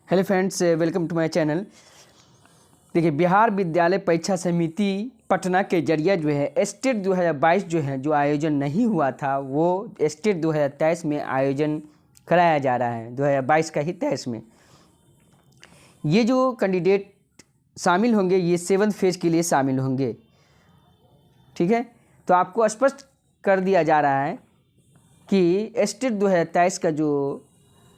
Hello friends, welcome to my channel. देखिए, बिहार विद्यालय परीक्षा समिति पटना के जरिए जो है स्टेट 2022 जो है जो आयोजन नहीं हुआ था वो स्टेट 2023 में आयोजन कराया जा रहा है। 2022 का ही 23 में ये जो कैंडिडेट शामिल होंगे ये 7th फेज के लिए शामिल होंगे। ठीक है, तो आपको स्पष्ट कर दिया जा रहा है कि स्टेट 2023 का जो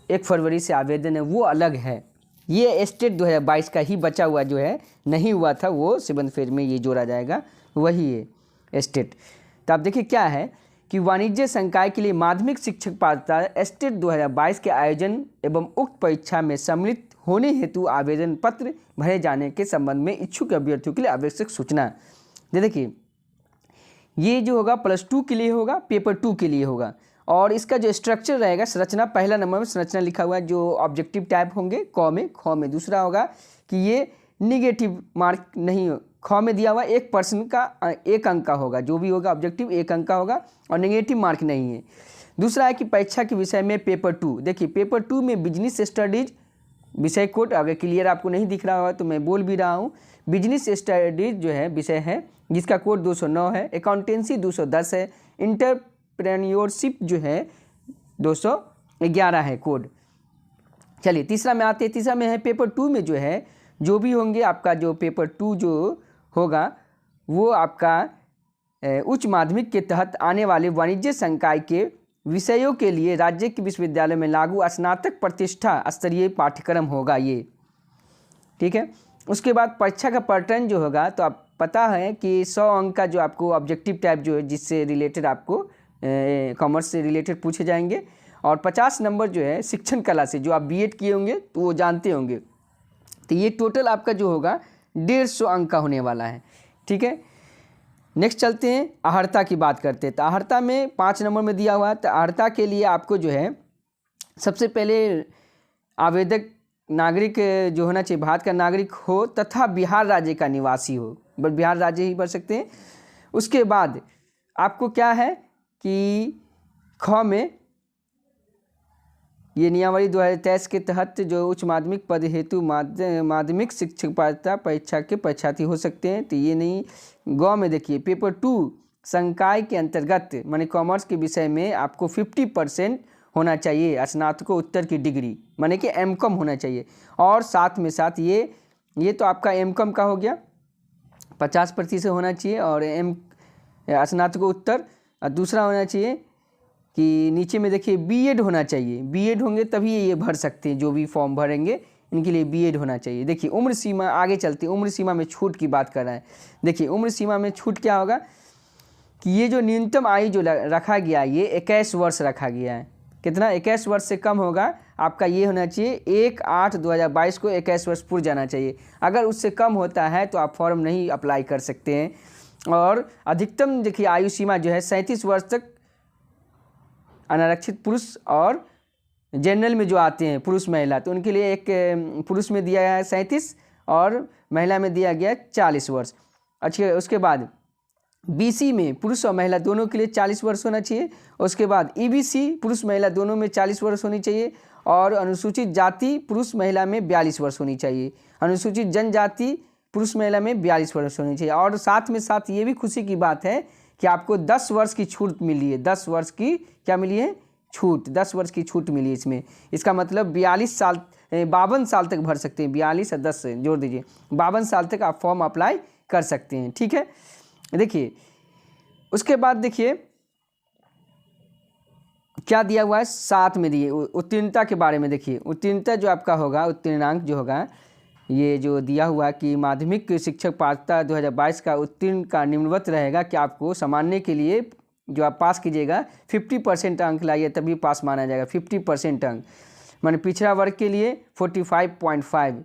1 फरवरी से आवेदन है वो अलग है। ये स्टेट 2022 का ही बचा हुआ जो है नहीं हुआ था वो 7th फेज में ये जोड़ा जाएगा, वही है स्टेट। तो आप देखिए क्या है कि वाणिज्य संकाय के लिए माध्यमिक शिक्षक पात्रता स्टेट 2022 के आयोजन एवं उक्त परीक्षा में सम्मिलित होने हेतु आवेदन पत्र भरे जाने के संबंध में इच्छुक अभ्यर्थियों के लिए आवश्यक सूचना। देखिए, ये जो होगा +2 के लिए होगा, पेपर 2 के लिए होगा। और इसका जो स्ट्रक्चर रहेगा, संरचना पहला नंबर में संरचना लिखा हुआ है जो ऑब्जेक्टिव टाइप होंगे ख में। दूसरा होगा कि ये निगेटिव मार्क नहीं, ख में दिया हुआ 1% का 1 अंक का होगा, जो भी होगा ऑब्जेक्टिव 1 अंक का होगा और निगेटिव मार्क नहीं है। दूसरा है कि परीक्षा के विषय में पेपर 2। देखिए, पेपर 2 में बिजनेस स्टडीज विषय कोड, अगर क्लियर आपको नहीं दिख रहा होगा तो मैं बोल भी रहा हूँ। बिजनेस स्टडीज जो है विषय है जिसका कोड 209 है, अकाउंटेंसी 210 है, एंटरप्रेन्योरशिप जो है 211 है कोड। चलिए तीसरा में आते हैं। तीसरा में है पेपर 2 में जो है जो भी होंगे आपका जो पेपर 2 जो होगा वो आपका उच्च माध्यमिक के तहत आने वाले वाणिज्य संकाय के विषयों के लिए राज्य के विश्वविद्यालय में लागू स्नातक प्रतिष्ठा स्तरीय पाठ्यक्रम होगा ये। ठीक है, उसके बाद परीक्षा का पैटर्न जो होगा तो आप पता है कि 100 अंक का जो आपको ऑब्जेक्टिव टाइप जो है जिससे रिलेटेड आपको कॉमर्स से रिलेटेड पूछे जाएंगे, और 50 नंबर जो है शिक्षण कला से, जो आप बीएड किए होंगे तो वो जानते होंगे। तो ये टोटल आपका जो होगा 150 अंक का होने वाला है। ठीक है, नेक्स्ट चलते हैं, अहर्ता की बात करते हैं। तो अहर्ता में 5 नंबर में दिया हुआ है। तो अहर्ता के लिए आपको जो है सबसे पहले आवेदक नागरिक जो होना चाहिए भारत का नागरिक हो तथा बिहार राज्य का निवासी हो, बस बिहार राज्य ही भर सकते हैं। उसके बाद आपको क्या है कि ख में ये नियमावली 2023 के तहत जो उच्च माध्यमिक पद हेतु माध्यमिक शिक्षक पात्रता परीक्षा के परीक्षार्थी हो सकते हैं, तो ये नहीं। ग में देखिए पेपर 2 संकाय के अंतर्गत माने कॉमर्स के विषय में आपको 50% होना चाहिए स्नातकोत्तर की डिग्री, माने कि एमकॉम होना चाहिए। और साथ में साथ ये तो आपका एमकॉम का हो गया, 50% होना चाहिए। और स्नातकोत्तर दूसरा होना चाहिए कि नीचे में देखिए बीएड होना चाहिए। बीएड होंगे तभी ये भर सकते हैं, जो भी फॉर्म भरेंगे इनके लिए बीएड होना चाहिए। देखिए उम्र सीमा, आगे चलते उम्र सीमा में छूट की बात कर रहे हैं। देखिए उम्र सीमा में छूट क्या होगा कि ये जो न्यूनतम आयु जो रखा गया है ये 21 वर्ष रखा गया है। कितना? 21 वर्ष से कम होगा आपका ये होना चाहिए 1/8/2022 को 21 वर्ष पूर्ण जाना चाहिए। अगर उससे कम होता है तो आप फॉर्म नहीं अप्लाई कर सकते हैं। और अधिकतम देखिए आयु सीमा जो है 37 वर्ष तक अनारक्षित पुरुष और जनरल में जो आते हैं पुरुष महिला, तो उनके लिए एक पुरुष में दिया गया है 37 और महिला में दिया गया 40 वर्ष। अच्छा, उसके बाद बीसी में पुरुष और महिला दोनों के लिए 40 वर्ष होना चाहिए। उसके बाद ईबीसी पुरुष महिला दोनों में 40 वर्ष होनी चाहिए। और अनुसूचित जाति पुरुष महिला में 42 वर्ष होनी चाहिए। अनुसूचित जनजाति पुरुष महिला में 42 वर्ष होनी चाहिए। और साथ में साथ ये भी खुशी की बात है कि आपको 10 वर्ष की छूट मिली है। 10 वर्ष की क्या मिली है? छूट। 10 वर्ष की छूट मिली इसमें। इसका मतलब 52 साल तक भर सकते हैं। 42 और 10 से जोड़ दीजिए, 52 साल तक आप फॉर्म अप्लाई कर सकते हैं। ठीक है, देखिए उसके बाद देखिए क्या दिया हुआ है, साथ में दिए उत्तीर्णता के बारे में। देखिए उत्तीर्णता जो आपका होगा, उत्तीर्णांक जो होगा, ये जो दिया हुआ कि माध्यमिक शिक्षक पात्रता 2022 का उत्तीर्ण का निम्नवत रहेगा कि आपको सामान्य के लिए जो आप पास कीजिएगा 50% अंक लाइए तभी पास माना जाएगा। 50% अंक माने पिछड़ा वर्ग के लिए 45.5,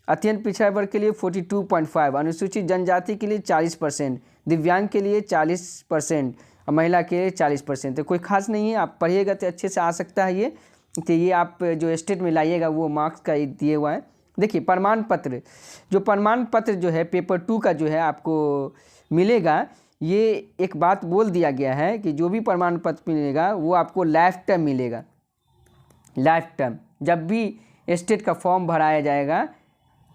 अत्यंत पिछड़ा वर्ग के लिए 42.5, अनुसूचित जनजाति के लिए 40%, दिव्यांग के लिए 40% और महिला के लिए 40%। तो कोई खास नहीं है, आप पढ़िएगा तो अच्छे से आ सकता है ये। तो ये आप जो स्टेट में लाइएगा वो मार्क्स का दिए हुआ है। देखिए प्रमाण पत्र, जो प्रमाण पत्र जो है पेपर 2 का जो है आपको मिलेगा, ये एक बात बोल दिया गया है कि जो भी प्रमाण पत्र मिलेगा वो आपको लाइफ टाइम मिलेगा। लाइफ टाइम जब भी स्टेट का फॉर्म भराया जाएगा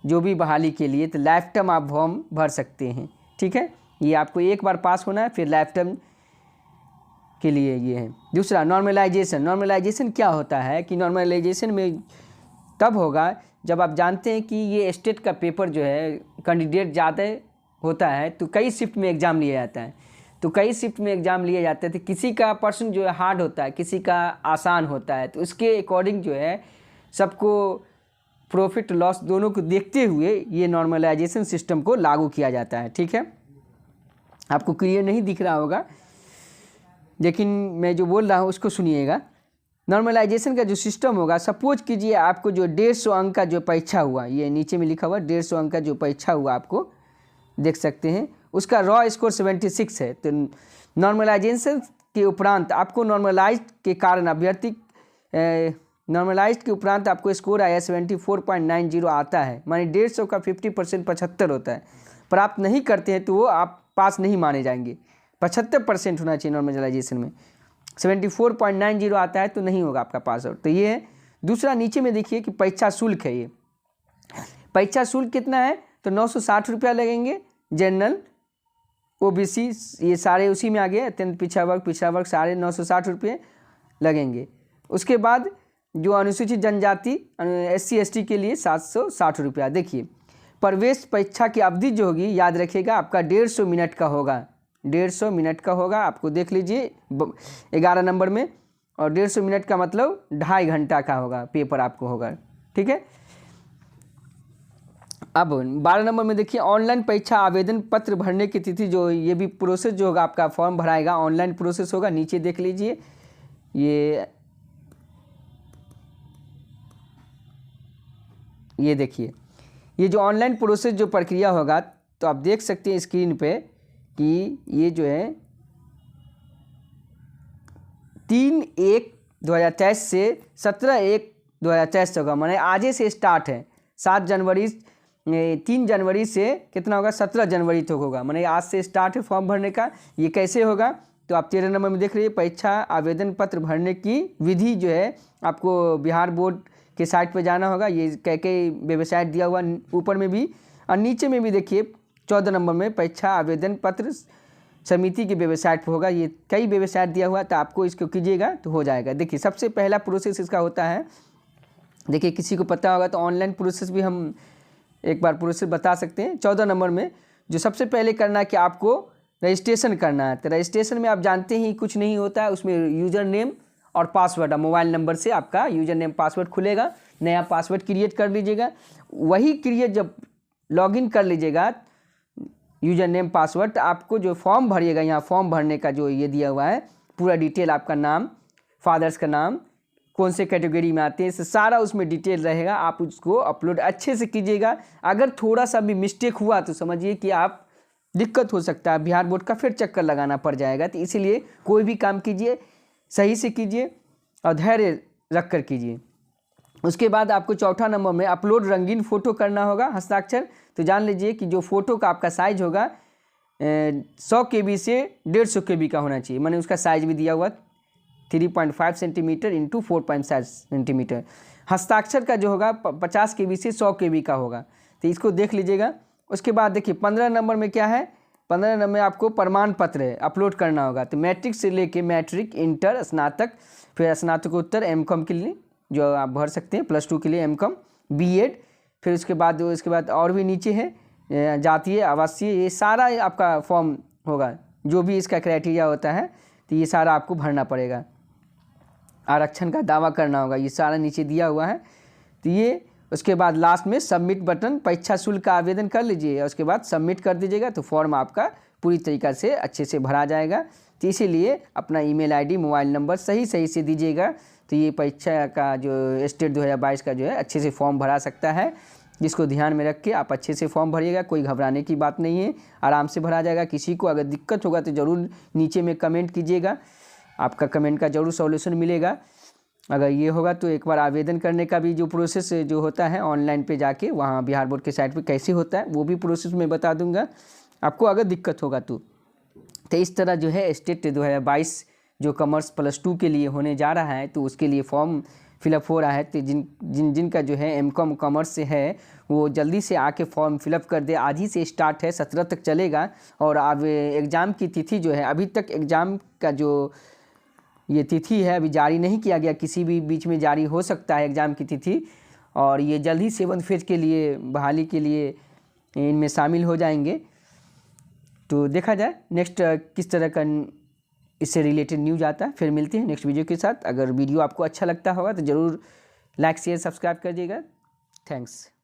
जो भी बहाली के लिए, तो लाइफ टाइम आप फॉर्म भर सकते हैं। ठीक है, ये आपको एक बार पास होना है, फिर लाइफ टाइम के लिए ये है। दूसरा नॉर्मलाइजेशन। नॉर्मलाइजेशन क्या होता है कि नॉर्मलाइजेशन में तब होगा जब आप जानते हैं कि ये स्टेट का पेपर जो है कैंडिडेट ज़्यादा होता है तो कई शिफ्ट में एग्ज़ाम लिया जाता है। तो कई शिफ्ट में एग्ज़ाम लिए जाते हैं तो किसी का पर्सन जो है हार्ड होता है, किसी का आसान होता है, तो उसके अकॉर्डिंग जो है सबको प्रॉफिट लॉस दोनों को देखते हुए ये नॉर्मलाइजेशन सिस्टम को लागू किया जाता है। ठीक है, आपको क्लियर नहीं दिख रहा होगा लेकिन मैं जो बोल रहा हूँ उसको सुनिएगा। नॉर्मलाइजेशन का जो सिस्टम होगा, सपोज कीजिए आपको जो 150 अंक का जो परीक्षा हुआ, ये नीचे में लिखा हुआ 150 अंक का जो परीक्षा हुआ आपको देख सकते हैं, उसका रॉ स्कोर 76 है। तो नॉर्मलाइजेशन के उपरांत आपको नॉर्मलाइज के कारण अभ्यर्थी नॉर्मलाइज के उपरांत आपको स्कोर आया 74.90 आता है, माने 150 का 50% 75 होता है। प्राप्त नहीं करते हैं तो वो आप पास नहीं माने जाएंगे। 75% होना चाहिए नॉर्मलाइजेशन में, 74.90 आता है तो नहीं होगा आपका पास आउट। तो ये है। दूसरा नीचे में देखिए कि परीक्षा शुल्क है। ये परीक्षा शुल्क कितना है तो 960 रुपया लगेंगे। जनरल OBC ये सारे उसी में आ गए, अत्यंत पिछड़ा वर्ग सारे 960 रुपये लगेंगे। उसके बाद जो अनुसूचित जनजाति SC ST के लिए 760 रुपया। देखिए प्रवेश परीक्षा की अवधि जो होगी याद रखिएगा आपका 150 मिनट का होगा, 150 मिनट का होगा। आपको देख लीजिए 11 नंबर में, और 150 मिनट का मतलब 2.5 घंटा का होगा पेपर आपको होगा। ठीक है, अब 12 नंबर में देखिए ऑनलाइन परीक्षा आवेदन पत्र भरने की तिथि जो ये भी प्रोसेस जो होगा आपका फॉर्म भराएगा ऑनलाइन प्रोसेस होगा। नीचे देख लीजिए ये देखिए ये जो ऑनलाइन प्रोसेस जो प्रक्रिया होगा, तो आप देख सकते हैं स्क्रीन पे कि ये जो है 3/1/2023 से 17/1/2023 होगा, माने आज से स्टार्ट है। 3 जनवरी से कितना होगा 17 जनवरी तक होगा, माने आज से स्टार्ट है फॉर्म भरने का। ये कैसे होगा तो आप 13 नंबर में देख रहे हैं परीक्षा आवेदन पत्र भरने की विधि जो है आपको बिहार बोर्ड के साइट पर जाना होगा। ये कई वेबसाइट दिया हुआ ऊपर में भी, और नीचे में भी देखिए 14 नंबर में परीक्षा आवेदन पत्र समिति की वेबसाइट पर होगा। ये कई वेबसाइट दिया हुआ, तो आपको इसको कीजिएगा तो हो जाएगा। देखिए सबसे पहला प्रोसेस इसका होता है, देखिए किसी को पता होगा तो ऑनलाइन प्रोसेस भी हम एक बार प्रोसेस बता सकते हैं। 14 नंबर में जो सबसे पहले करना है कि आपको रजिस्ट्रेशन करना है। तो रजिस्ट्रेशन में आप जानते ही कुछ नहीं होता है, उसमें यूज़र नेम और पासवर्ड मोबाइल नंबर से आपका यूज़र नेम पासवर्ड खुलेगा, नया पासवर्ड क्रिएट कर लीजिएगा। वही क्रिएट जब लॉगिन कर लीजिएगा यूज़र नेम पासवर्ड, तो आपको जो फॉर्म भरिएगा यहाँ फॉर्म भरने का जो ये दिया हुआ है पूरा डिटेल, आपका नाम, फादर्स का नाम, कौन से कैटेगरी में आते हैं, सारा उसमें डिटेल रहेगा। आप उसको अपलोड अच्छे से कीजिएगा। अगर थोड़ा सा भी मिस्टेक हुआ तो समझिए कि आप दिक्कत हो सकता है, बिहार बोर्ड का फिर चक्कर लगाना पड़ जाएगा। तो इसीलिए कोई भी काम कीजिए सही से कीजिए और धैर्य रख कर कीजिए। उसके बाद आपको 4 नंबर में अपलोड रंगीन फ़ोटो करना होगा हस्ताक्षर। तो जान लीजिए कि जो फ़ोटो का आपका साइज होगा 100 KB से 150 KB का होना चाहिए, मैंने उसका साइज भी दिया हुआ 3.5 सेंटीमीटर इंटू 4.7 सेंटीमीटर। हस्ताक्षर का जो होगा 50 KB से 100 KB का होगा, तो इसको देख लीजिएगा। उसके बाद देखिए 15 नंबर में क्या है, 15 नंबर में आपको प्रमाण पत्र अपलोड करना होगा। तो मैट्रिक से लेके मैट्रिक, इंटर, स्नातक, फिर स्नातकोत्तर M.Com के लिए जो आप भर सकते हैं, +2 के लिए M.Com, B.Ed, फिर उसके बाद और भी नीचे है जातीय, आवासीय, ये सारा आपका फॉर्म होगा जो भी इसका क्राइटेरिया होता है, तो ये सारा आपको भरना पड़ेगा। आरक्षण का दावा करना होगा, ये सारा नीचे दिया हुआ है। तो ये उसके बाद लास्ट में सबमिट बटन, परीक्षा शुल्क का आवेदन कर लीजिए और उसके बाद सबमिट कर दीजिएगा, तो फॉर्म आपका पूरी तरीक़ा से अच्छे से भरा जाएगा। तो इसीलिए अपना ईमेल आईडी, मोबाइल नंबर सही से दीजिएगा, तो ये परीक्षा का जो स्टेट 2022 का जो है अच्छे से फॉर्म भरा सकता है। जिसको ध्यान में रख के आप अच्छे से फॉर्म भरिएगा, कोई घबराने की बात नहीं है, आराम से भरा जाएगा। किसी को अगर दिक्कत होगा तो ज़रूर नीचे में कमेंट कीजिएगा, आपका कमेंट का ज़रूर सॉल्यूशन मिलेगा। अगर ये होगा तो एक बार आवेदन करने का भी जो प्रोसेस जो होता है ऑनलाइन पे जाके वहाँ बिहार बोर्ड के साइट पे कैसे होता है वो भी प्रोसेस मैं बता दूंगा आपको अगर दिक्कत होगा तो। इस तरह जो है स्टेट 2022 जो कॉमर्स +2 के लिए होने जा रहा है, तो उसके लिए फॉर्म फिलअप हो रहा है, तो जिनका जो है एमकॉम कॉमर्स से है वो जल्दी से आके फॉर्म फिलअप कर दे। आज ही से स्टार्ट है, 17 तक चलेगा। और अब एग्ज़ाम की तिथि जो है, अभी तक एग्ज़ाम का जो ये तिथि है अभी जारी नहीं किया गया, किसी भी बीच में जारी हो सकता है एग्ज़ाम की तिथि। और ये जल्द ही 7th फेज के लिए बहाली के लिए इनमें शामिल हो जाएंगे। तो देखा जाए नेक्स्ट किस तरह का इससे रिलेटेड न्यूज़ आता है। फिर मिलते हैं नेक्स्ट वीडियो के साथ। अगर वीडियो आपको अच्छा लगता होगा तो ज़रूर लाइक शेयर सब्सक्राइब कर दीजिएगा। थैंक्स।